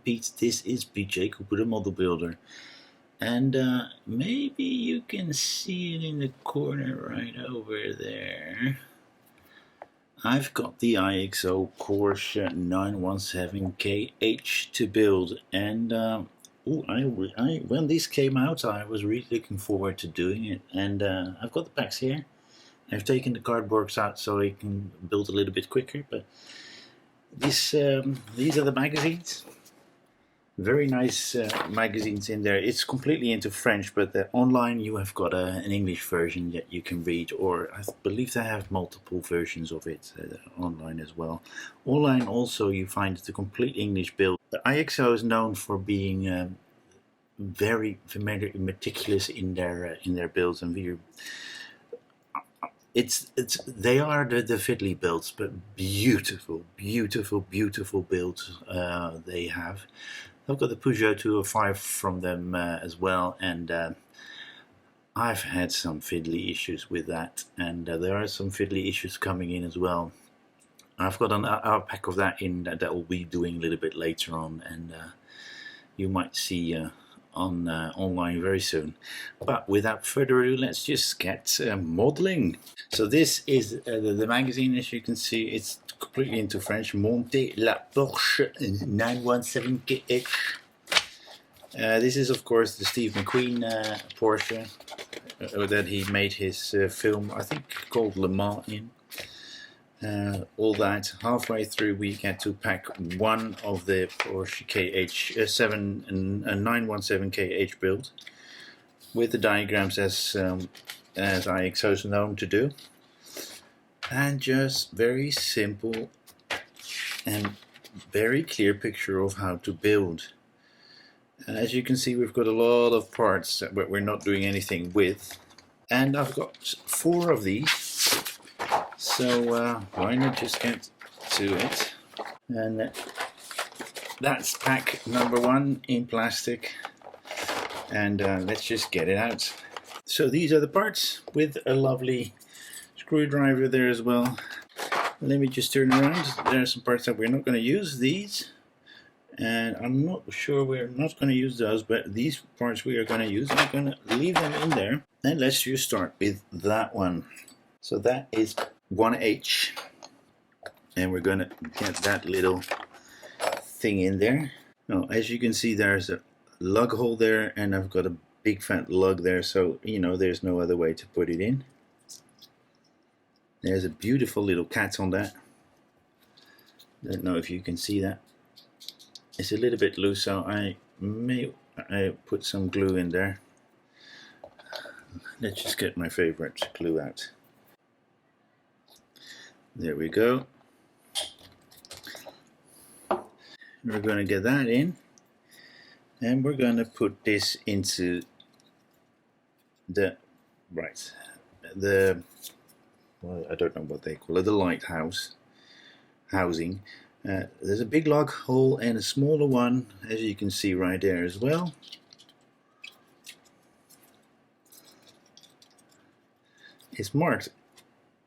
Beachz. This is Beachz, the model builder, and maybe you can see it in the corner right over there. I've got the IXO Porsche 917KH to build, and when this came out, I was really looking forward to doing it. And I've got the packs here. I've taken the cardboards out so I can build a little bit quicker. But these are the magazines. Very nice magazines in there. It's completely into French, but online you have got an English version that you can read, or I believe they have multiple versions of it online as well. Online also you find the complete English build. The IXO is known for being very meticulous in their builds, and they are the fiddly builds, but beautiful builds they have. I've got the Peugeot 205 from them as well, and I've had some fiddly issues with that, and there are some fiddly issues coming in as well. I've got a pack of that in that we'll be doing a little bit later on, and you might see online very soon. But without further ado, let's just get modeling. So this is the magazine. As you can see, it's completely into French. Montez la Porsche 917KH. This is of course the Steve McQueen Porsche that he made his film, I think, called Le Mans in. All that. Halfway through we get to pack one of the Porsche KH 917KH build with the diagrams as IXO is known to do, and just very simple and very clear picture of how to build. As you can see, we've got a lot of parts that we're not doing anything with, and I've got 4 of these. So why not just get to it? And that's pack number 1 in plastic, and let's just get it out. So these are the parts with a lovely screwdriver there as well. Let me just turn around. There are some parts that we're not going to use, these, and I'm not sure we're not going to use those, but these parts we are going to use. I'm going to leave them in there, and let's just start with that one. So that is 1H, and we're gonna get that little thing in there. Now, as you can see, there's a lug hole there, and I've got a big fat lug there, so you know there's no other way to put it in. There's a beautiful little cat on that. Don't know if you can see that. It's a little bit loose, so I put some glue in there. Let's just get my favorite glue out. There we go. We're going to get that in, and we're going to put this into the well, I don't know what they call it, the lighthouse housing. There's a big lug hole and a smaller one, as you can see right there as well. It's marked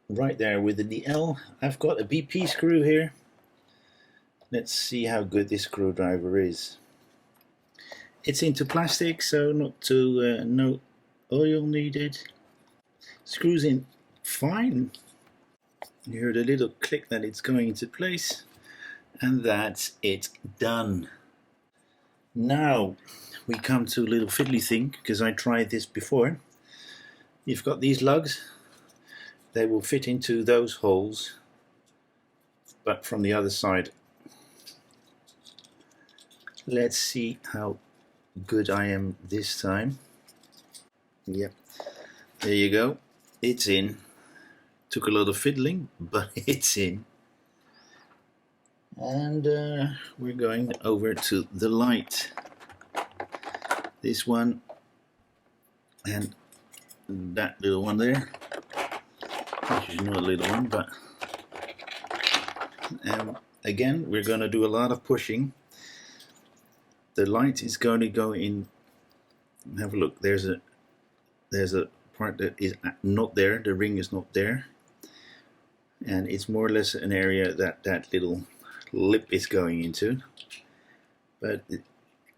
right there with the DL. I've got a BP screw here. Let's see how good this screwdriver is. It's into plastic, so no oil needed. Screws in fine. You heard a little click that it's going into place, and that's it done. Now we come to a little fiddly thing, because I tried this before. You've got these lugs. They will fit into those holes, but from the other side. Let's see how good I am this time. Yep, there you go. It's in. Took a lot of fiddling, but it's in. And we're going over to the light. This one and that little one there. Which is not a little one, but again we're going to do a lot of pushing. The light is going to go in. Have a look. There's a part that is not there. The ring is not there, and it's more or less an area that little lip is going into. but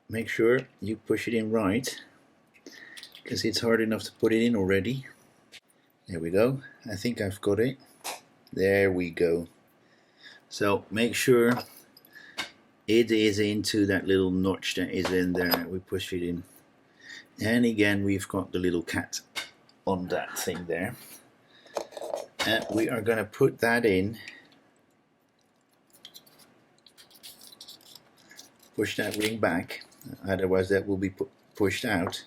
make sure you push it in right, because it's hard enough to put it in already. There we go. I think I've got it. There we go. So make sure it is into that little notch that is in there. We push it in, and again we've got the little cat on that thing there, and we are going to put that in. Push that ring back, otherwise that will be pushed out.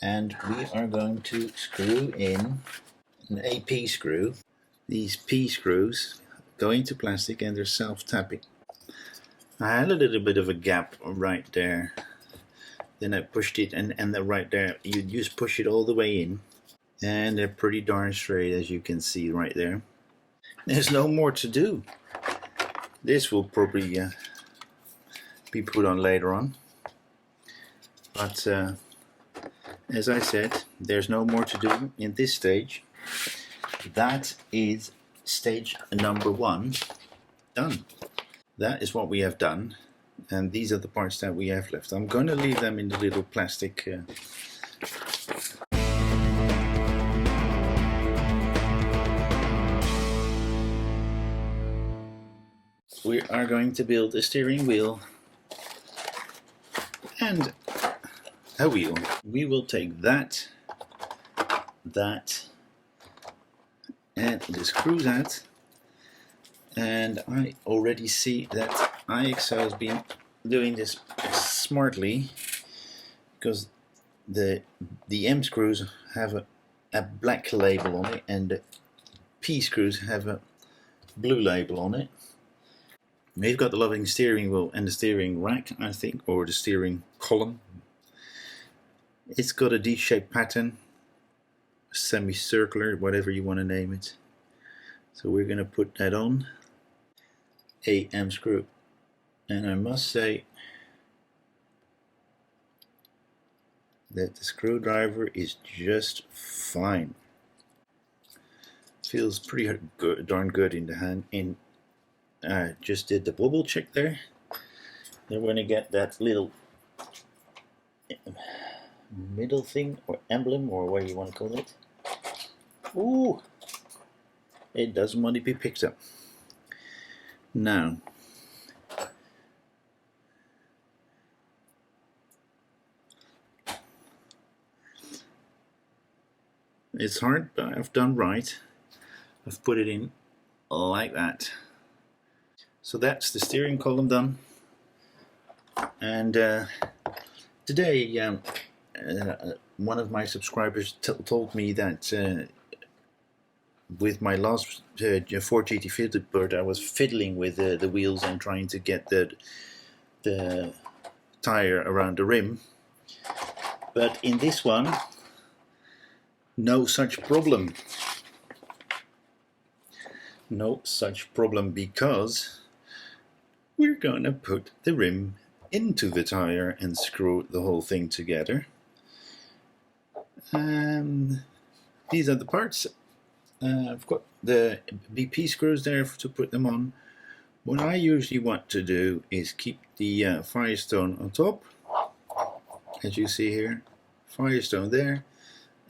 And we are going to screw in a P screw. These P screws go into plastic and they're self-tapping. I had a little bit of a gap right there. Then I pushed it, and then right there, you just push it all the way in. And they're pretty darn straight, as you can see right there. There's no more to do. This will probably be put on later on. But as I said, there's no more to do in this stage. That is stage number 1 done. That is what we have done, and these are the parts that we have left. I'm going to leave them in the little plastic we are going to build a steering wheel and a wheel. We will take that, and the screws out. And I already see that IXO has been doing this smartly, because the M screws have a black label on it, and the P screws have a blue label on it. We've got the loving steering wheel and the steering rack, I think, or the steering column. It's got a D-shaped pattern, semicircular, whatever you want to name it. So we're going to put that on a M screw, and I must say that the screwdriver is just fine. Feels pretty good, darn good in the hand. Just did the bubble check there. Then we're going to get that little middle thing, or emblem, or what you want to call it. Ooh, it doesn't want to be picked up. Now, it's hard, but I've done right. I've put it in like that. So that's the steering column done. And today, one of my subscribers told me that with my last Ford GT40, I was fiddling with the wheels and trying to get the tire around the rim. But in this one, no such problem. No such problem, because we're going to put the rim into the tire and screw the whole thing together. These are the parts. I've got the BP screws there to put them on. What I usually want to do is keep the Firestone on top, as you see here. Firestone there,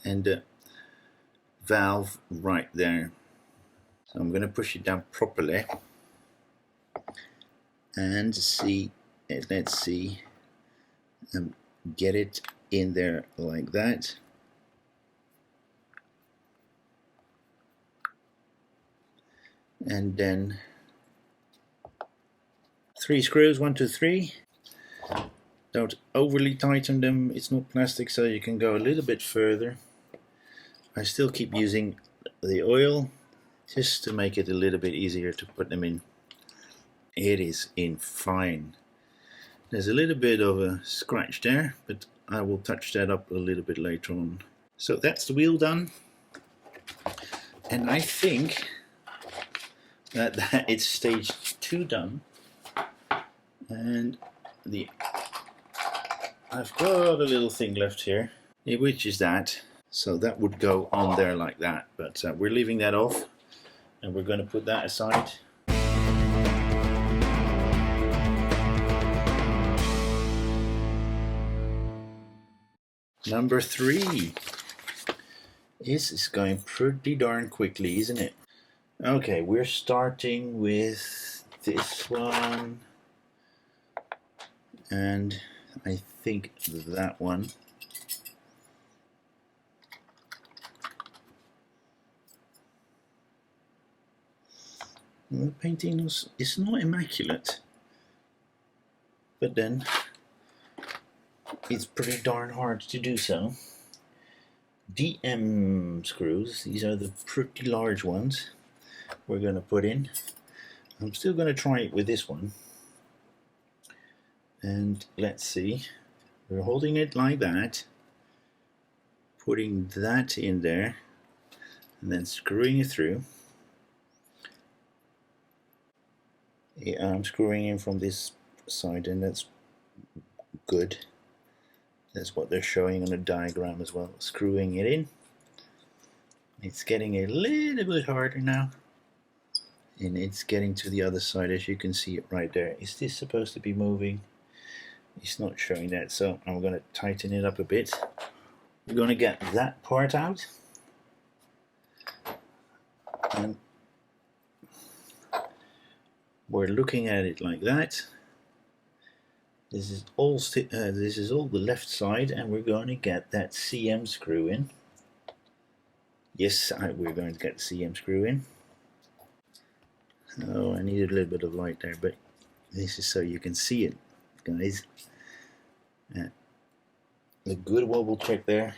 and the valve right there. So I'm going to push it down properly and see, let's see, get it in there like that. And then 3 screws, 1, 2, 3. Don't overly tighten them, it's not plastic, so you can go a little bit further. I still keep using the oil just to make it a little bit easier to put them in. It is in fine. There's a little bit of a scratch there, but I will touch that up a little bit later on. So that's the wheel done, and I think that it's stage 2 done. And I've got a little thing left here, which is that. So that would go on there like that, but we're leaving that off, and we're going to put that aside. Number 3. This is going pretty darn quickly, isn't it? Okay, we're starting with this one, and I think that one. The painting is not immaculate, but then it's pretty darn hard to do so. DM screws, these are the pretty large ones we're going to put in. I'm still going to try it with this one, and let's see. We're holding it like that, putting that in there, and then screwing it through. Yeah, I'm screwing in from this side, and that's good. That's what they're showing on the diagram as well. Screwing it in. It's getting a little bit harder now, and it's getting to the other side, as you can see it right there. Is this supposed to be moving? It's not showing that, so I'm going to tighten it up a bit. We're going to get that part out, and we're looking at it like that. This is all the left side, and we're going to get that CM screw in. Yes, we're going to get the CM screw in. Oh, I needed a little bit of light there, but this is so you can see it, guys. A good wobble check there.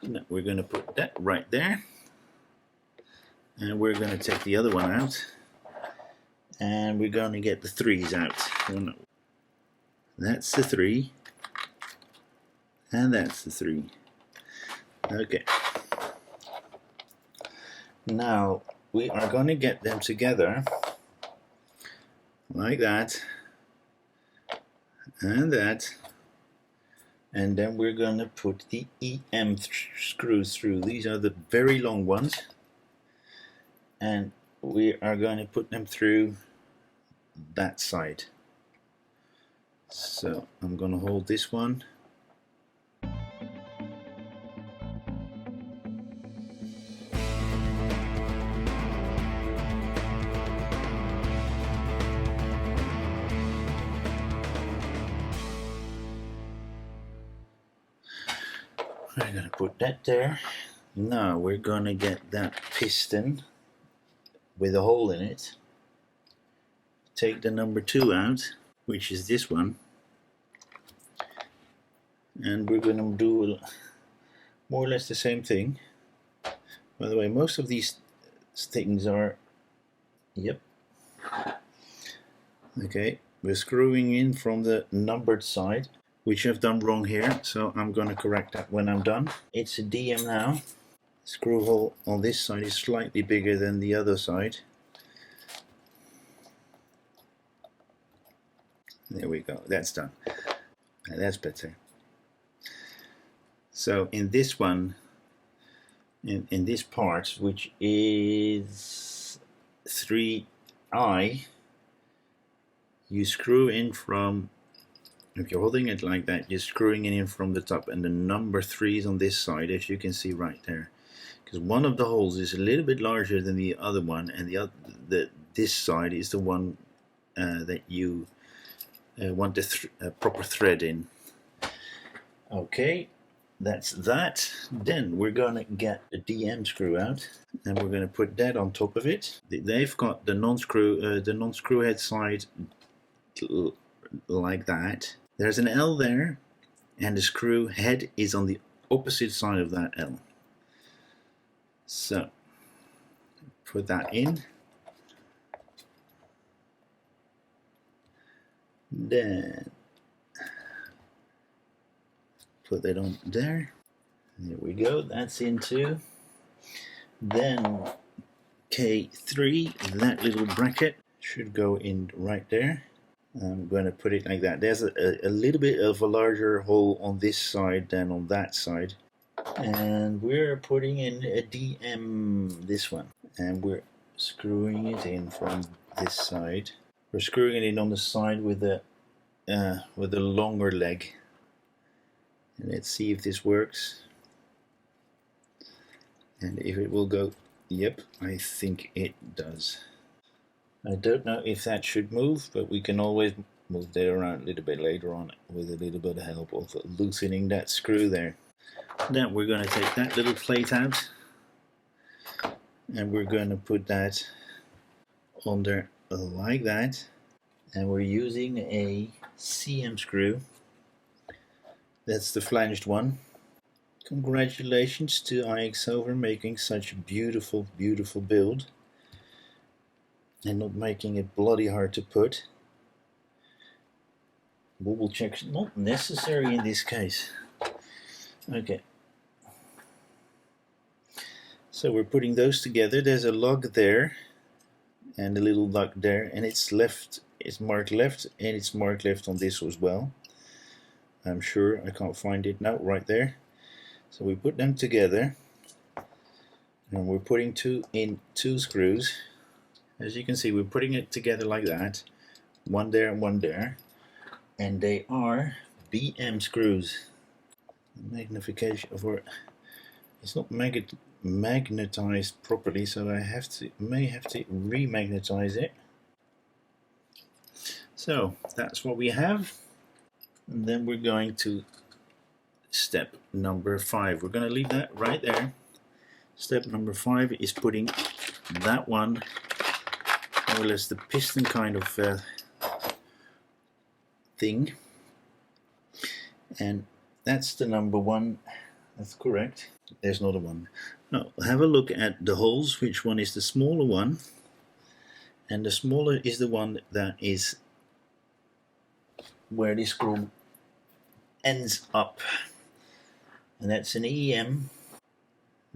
Now we're going to put that right there, and we're going to take the other one out, and we're going to get the 3s out. That's the 3, and that's the 3. Okay. Now we are going to get them together like that, and that, and then we're going to put the EM screws through. These are the very long ones, and we are going to put them through that side. So I'm going to hold this one. We're going to put that there. Now we're going to get that piston with a hole in it. Take the number 2 out, which is this one, and we're going to do more or less the same thing. By the way, most of these things are, yep. Okay, we're screwing in from the numbered side, which I've done wrong here, so I'm going to correct that when I'm done. It's a DM now. Screw hole on this side is slightly bigger than the other side. There we go, that's done. That's better. So in this one, in this part, which is 3I, you screw in from, if you're holding it like that, you're screwing it in from the top, and the number 3 is on this side, as you can see right there. Because one of the holes is a little bit larger than the other one, and this side is the one that you want the proper thread in. Okay, that's that. Then we're gonna get the DM screw out, and we're gonna put that on top of it. They've got the non-screw head side like that. There's an L there, and the screw head is on the opposite side of that L. So put that in. Then put that on there. There we go, that's into. Then K3, that little bracket should go in right there. I'm going to put it like that. There's a little bit of a larger hole on this side than on that side. And we're putting in a DM, this one. And we're screwing it in from this side. We're screwing it in on the side with the longer leg. And let's see if this works. And if it will go, yep, I think it does. I don't know if that should move, but we can always move that around a little bit later on with a little bit of help of loosening that screw there. Now we're going to take that little plate out and we're going to put that under like that, and we're using a CM screw. That's the flanged one. Congratulations to IXO for making such a beautiful, beautiful build and not making it bloody hard to put. Bubble checks not necessary in this case. Okay. So we're putting those together. There's a lug there and a little lug there, and it's left. It's marked left, and it's marked left on this as well. I'm sure I can't find it now. Right there. So we put them together, and we're putting two screws. As you can see, we're putting it together like that, one there and one there, and they are BM screws. Magnification for it's not magnetized properly, so I may have to remagnetize it. So that's what we have, and then we're going to step number 5. We're going to leave that right there. Step number 5 is putting that one, more or less the piston kind of thing, and that's the number 1. That's correct. There's not a 1. Now have a look at the holes. Which one is the smaller one? And the smaller is the one that is where this screw ends up, and that's an EM.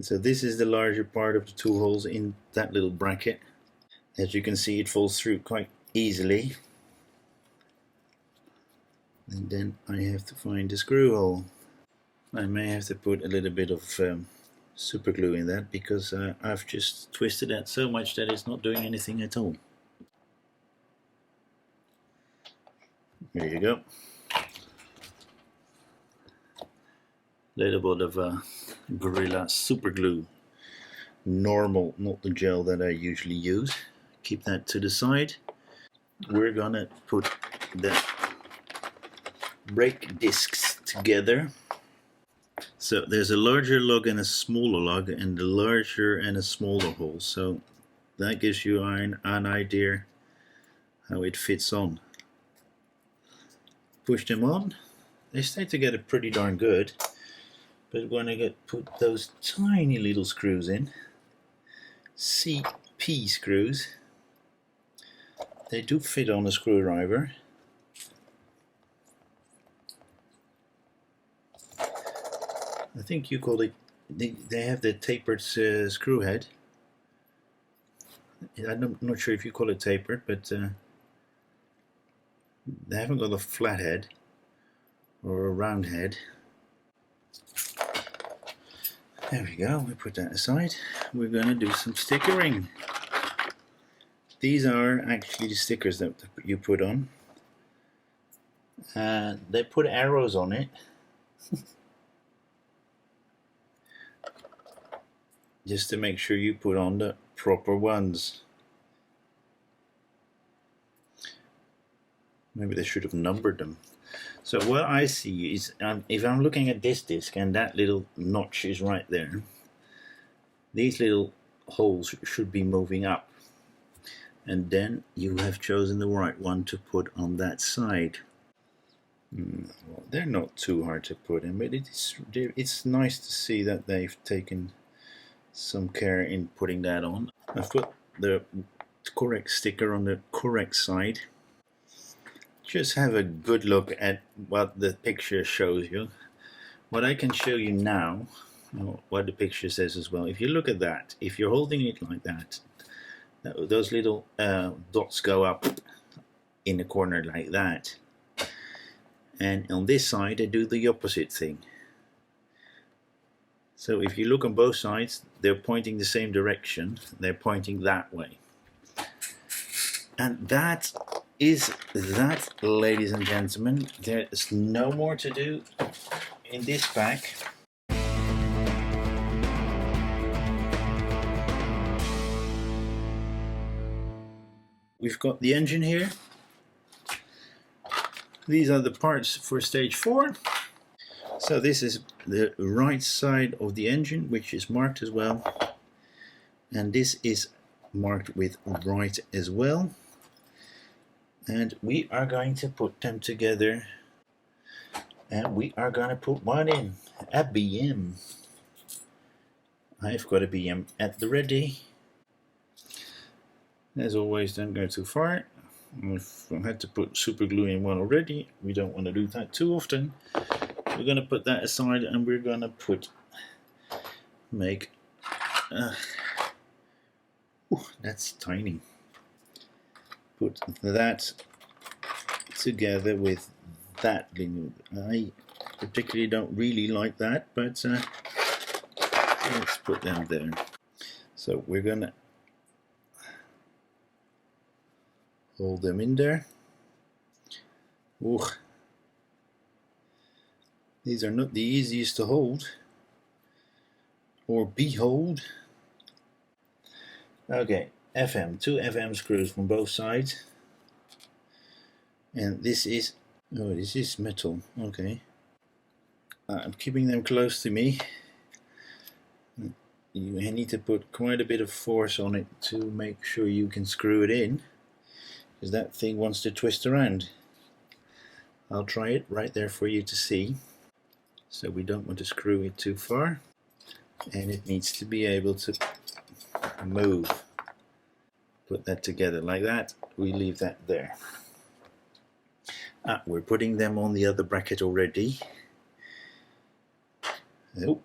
So this is the larger part of the 2 holes in that little bracket. As you can see, it falls through quite easily. And then I have to find the screw hole. I may have to put a little bit of super glue in that, because I've just twisted that so much that it's not doing anything at all. There you go. Little bit of Gorilla super glue. Normal, not the gel that I usually use. Keep that to the side. We're gonna put the brake discs together. So there's a larger lug and a smaller lug, and a larger and a smaller hole. So that gives you an idea how it fits on. Push them on. They stay together pretty darn good. But when I put those tiny little screws in, CP screws, they do fit on a screwdriver. I think you call it, they have the tapered screw head. I'm not sure if you call it tapered, but they haven't got a flat head or a round head. There we go, we put that aside. We're going to do some stickering. These are actually the stickers that you put on. They put arrows on it. Just to make sure you put on the proper ones. Maybe they should have numbered them. So what I see is, if I'm looking at this disc and that little notch is right there, these little holes should be moving up, and then you have chosen the right one to put on that side. Well, they're not too hard to put in, but it's nice to see that they've taken some care in putting that on. I've put the correct sticker on the correct side. Just have a good look at what the picture shows you. What I can show you now, what the picture says as well. If you look at that, if you're holding it like that, those little dots go up in the corner like that. And on this side, they do the opposite thing. So if you look on both sides, they're pointing the same direction. They're pointing that way. And that is that, ladies and gentlemen. There is no more to do. in this pack. We've got the engine here. These are the parts for stage 4. So this is the right side of the engine, which is marked as well. And this is marked with right as well. And we are going to put them together. And we are going to put one in, a BM. I've got a BM at the ready. As always, don't go too far. If I had to put super glue in one already, we don't want to do that too often. We're going to put that aside and we're going to that's tiny. Put that together with that. I particularly don't really like that, but let's put them there. So we're going to hold them in there. Ooh. These are not the easiest to hold or behold. Okay, FM, 2 FM screws from both sides. And this is, oh, this is metal, okay. I'm keeping them close to me. You need to put quite a bit of force on it to make sure you can screw it in, because that thing wants to twist around. I'll try it right there for you to see. So we don't want to screw it too far, and it needs to be able to move. Put that together like that. We leave that there. We're putting them on the other bracket already. Nope.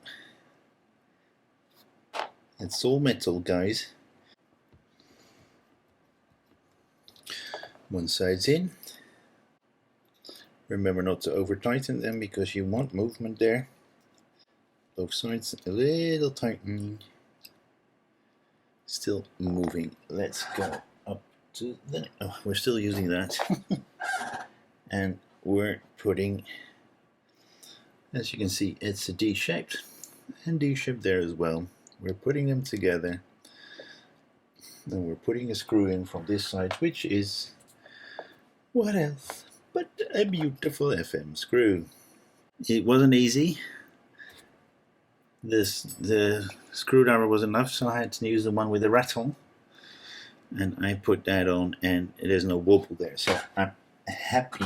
It's all metal, guys. One side's in. Remember not to over tighten them because you want movement there. Both sides a little tightening. Still moving. Let's go up to the... Oh, we're still using that. And we're putting, as you can see, it's a D-shaped and D-shaped there as well. We're putting them together. And we're putting a screw in from this side, which is, what else but a beautiful FM screw. It wasn't easy. The screwdriver was enough, so I had to use the one with the rattle, and I put that on, and there's no wobble there, so I'm happy.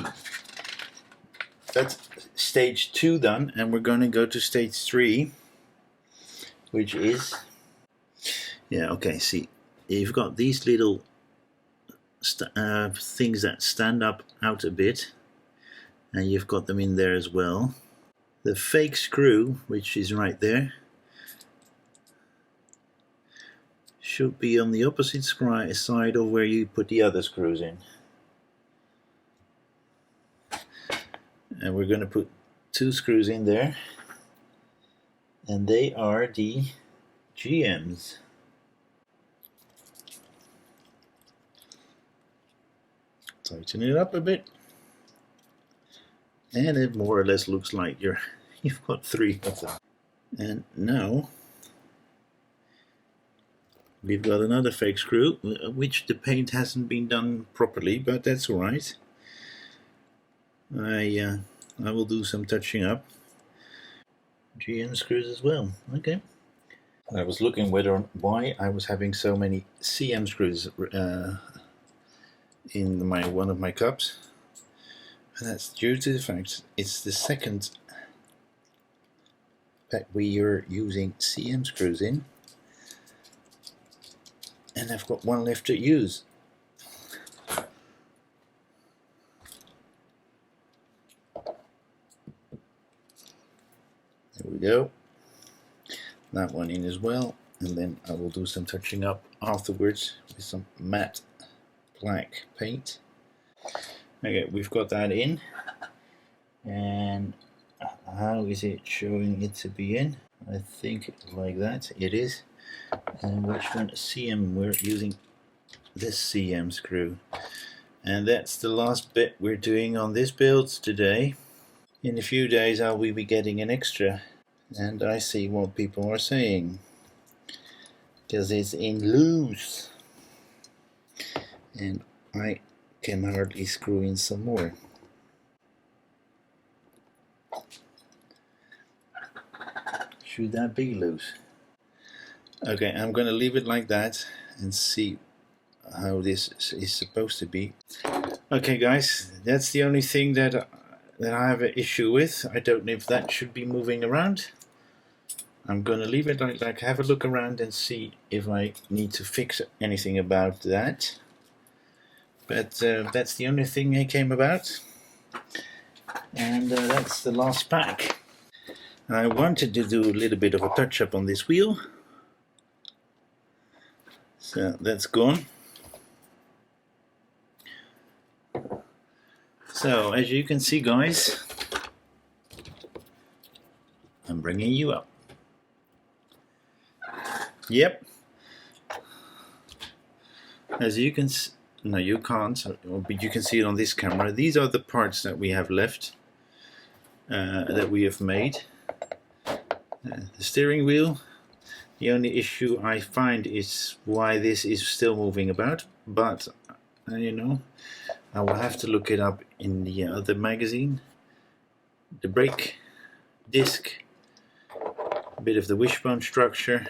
That's stage 2 done, and we're going to go to stage 3, which is, yeah, okay, see, you've got these little things that stand up out a bit, and you've got them in there as well. The fake screw, which is right there, should be on the opposite side of where you put the other screws in. And we're going to put 2 screws in there, and they are the GMs. Tighten it up a bit, and it more or less looks like you've got 3 of them. And now we've got another fake screw, which the paint hasn't been done properly, but that's alright. I will do some touching up. GM screws as well. Okay. I was looking why I was having so many CM screws in one of my cups, and that's due to the fact it's the second pack we are using CM screws in, and I've got one left to use. There we go. That one in as well, and then I will do some touching up afterwards with some matte black paint. Okay, we've got that in, and how is it showing it to be in? I think like that it is. And which one? CM, we're using this CM screw, and that's the last bit we're doing on this build today. In a few days I will be getting an extra, and I see what people are saying, because it's in loose and I can hardly screw in some more. Should that be loose? Okay, I'm gonna leave it like that and see how this is supposed to be. Okay guys, that's the only thing that I have an issue with. I don't know if that should be moving around. I'm gonna leave it like that, have a look around and see if I need to fix anything about that. But that's the only thing that came about, and that's the last pack. I wanted to do a little bit of a touch up on this wheel, so that's gone. So as you can see guys, I'm bringing you up. Yep, as you can see, no you can't, but you can see it on this camera. These are the parts that we have left, that we have made. The steering wheel, the only issue I find is why this is still moving about, but you know, I will have to look it up in the other magazine. The brake disc, a bit of the wishbone structure,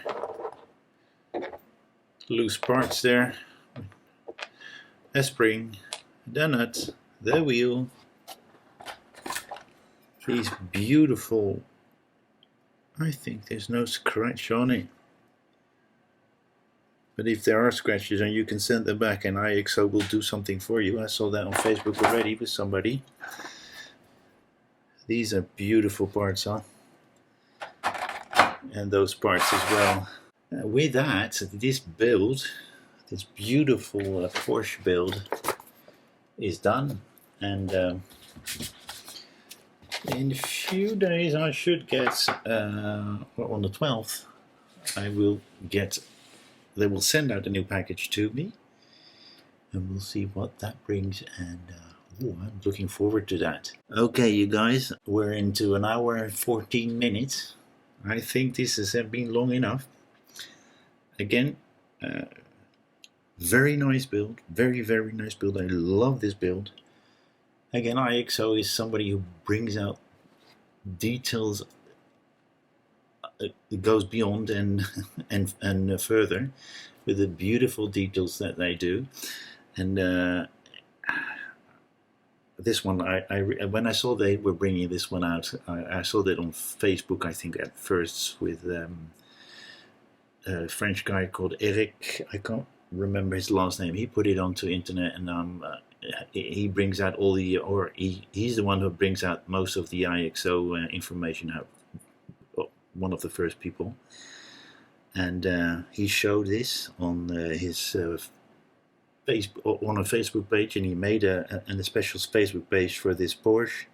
loose parts there, a spring, the nut, the wheel, these beautiful, I think there's no scratch on it, but if there are scratches, and you can send them back and IXO will do something for you. I saw that on Facebook already with somebody. These are beautiful parts, huh? And those parts as well. With that, this build, this beautiful Porsche build is done, and in a few days I should get, on the 12th, I will get, they will send out a new package to me, and we'll see what that brings, and I'm looking forward to that. Okay you guys, we're into an hour and 14 minutes. I think this has been long enough. Again, very nice build, very nice build. I love this build. Again, IXO is somebody who brings out details. It goes beyond and further with the beautiful details that they do. And this one, when I saw they were bringing this one out, I saw that on Facebook, I think at first, with a French guy called Eric. I can't remember his last name. He put it onto internet, and he brings out all the, or he's the one who brings out most of the IXO information out. One of the first people, and he showed this on his Facebook, on a Facebook page, and he made a special Facebook page for this Porsche.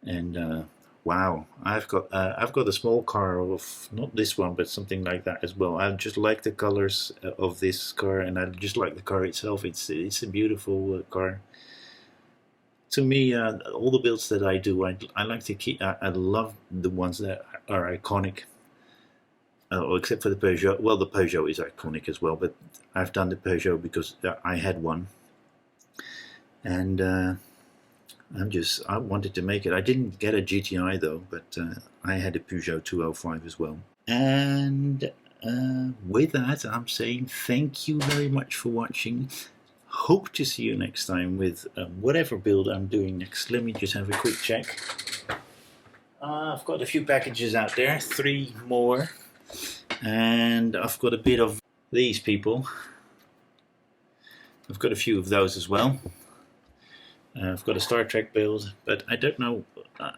And wow, I've got a small car of, not this one, but something like that as well. I just like the colors of this car, and I just like the car itself. It's a beautiful car. To me, all the builds that I do, I like to keep. I love the ones that are iconic. Except for the Peugeot. Well, the Peugeot is iconic as well, but I've done the Peugeot because I had one, and I wanted to make it. I didn't get a GTI though, but I had a Peugeot 205 as well. And with that, I'm saying thank you very much for watching. Hope to see you next time with whatever build I'm doing next. Let me just have a quick check. I've got a few packages out there, 3 more, and I've got a bit of these people. I've got a few of those as well. I've got a Star Trek build, but I don't know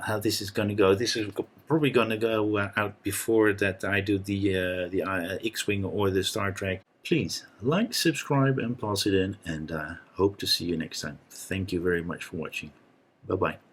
how this is going to go. This is probably going to go out before that I do the X-Wing or the Star Trek. Please like, subscribe and pass it in, and hope to see you next time. Thank you very much for watching. Bye bye.